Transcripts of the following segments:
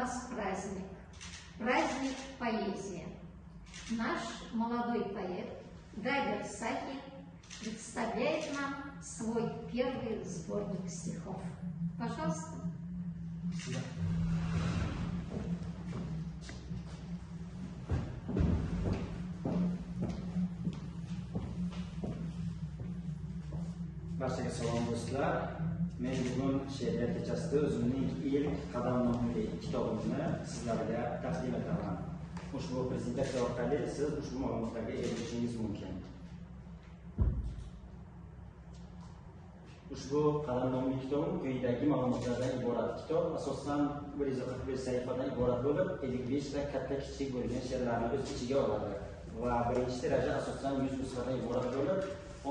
нас праздник. Праздник поэзии. Наш молодой поэт Дагер Сахи представляет нам свой первый сборник стихов. Пожалуйста. Barchaga salom do'stlar. Men bugun she'riyat kechasida o'zimning ilk qadam nomli kitobimni sizlarga taqdim etaman. Ushbu prezentatsiya orqali siz ushbu ma'lumotlarga erishishingiz mumkin. Ushbu qadam nomli kitobim quyidagi ma'lumotlardan iborat. Kitob asosan 145 sahifadan iborat bo'lib, 55 ta katta kichik bo'lgan she'rlarni o'z ichiga oladi va birinchi tiraji asosan 100 nusxadan iborat bo'lib,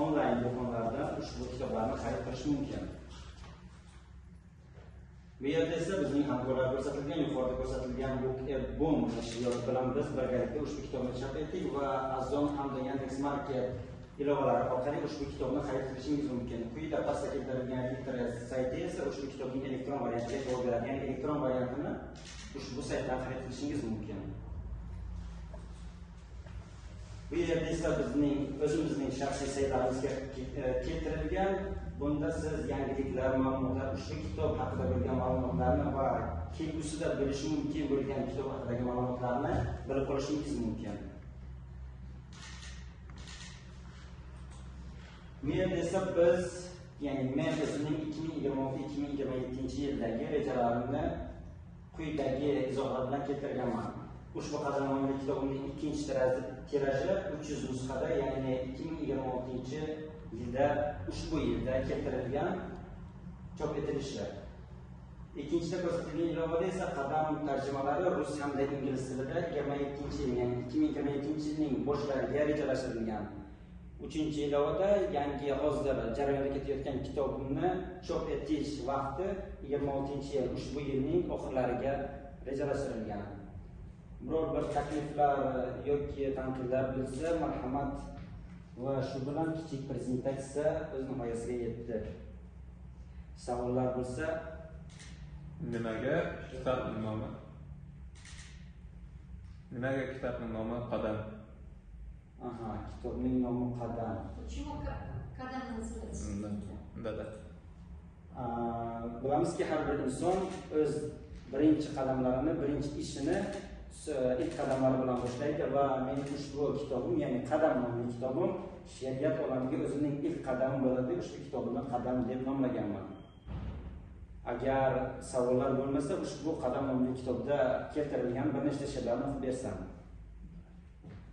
onlayn do'konlardan ushbu kitoblarni xarid qilish mumkin. Bu yerda esa bizning hamkorlar ko'rsatilgan, yuqorida ko'rsatilgan Boom nashriyoti bilan biz birgalikda ushbu kitobni chop etdik va Amazon hamda Yandex.Market ilovalari orqali ushbu kitobni xarid qilishingiz mumkin. Quyida pastda keltirilgan internet sayti esa ushbu kitobning elektron variantiga to'g'ri beradi. Ya'ni elektron variantini ushbu saytdan xarid qilishingiz mumkin. Bu yerda esa bizning o'zimizning shaxsiy saytlarimizga keltirilgan. Bunda siz yangiliklar, ma'lumotlar, ushbu kitob haqida bo'lgan ma'lumotlarni va kelgusida bilishi mumkin bo'lgan kitob haqidagi ma'lumotlarni bilib olishingiz mumkin. Bu yerda esa biz, ya'ni men o'zimning 2026-2027 yildagi rejalarimni quyidagi izohlar bilan keltirganman. Ushbu qadam nomli kitobimning ikkinchi tiraji 300 nusxada, ya'ni 2026 yilda ushbu yilda keltirilgan chop etilishi. Ikkinchida ko'rsatilgan ilovada esa qadam tarjimalari rus hamda ingliz tilida 2022 yilning boshlariga rejalashtirilgan. Uchinchi ilovada yangi hozir jarayonda ketayotgan kitobimni chop etish vaqti 26-yil, ushbu yilning oxirlariga rejalashtirilgan. Biror bir takliflar yoki tanqidlar bo'lsa, marhamat. Va shu bilan kichik prezentatsiya o'z nihoyasiga yetdi. Savollar bo'lsa, nimaga kitobning nomi? Nimaga kitobning nomi Qadam? Aha, kitobning nomi Qadam. Почему Qadam называется? Да. Bilamizki, har bir inson o'z birinchi qadamlarini, birinchi ishini ilk qadamlari bilan boshlaydi va mening ushbu kitobim, ya'ni Qadam nomli kitobim she'riyat olamiga o'zining ilk qadami bo'ladi. Ushbu kitobimni Qadam deb nomlaganman. Agar savollar bo'lmasa, ushbu Qadam nomli kitobda keltirilgan bir nechta she'rlarni o'qib bersam.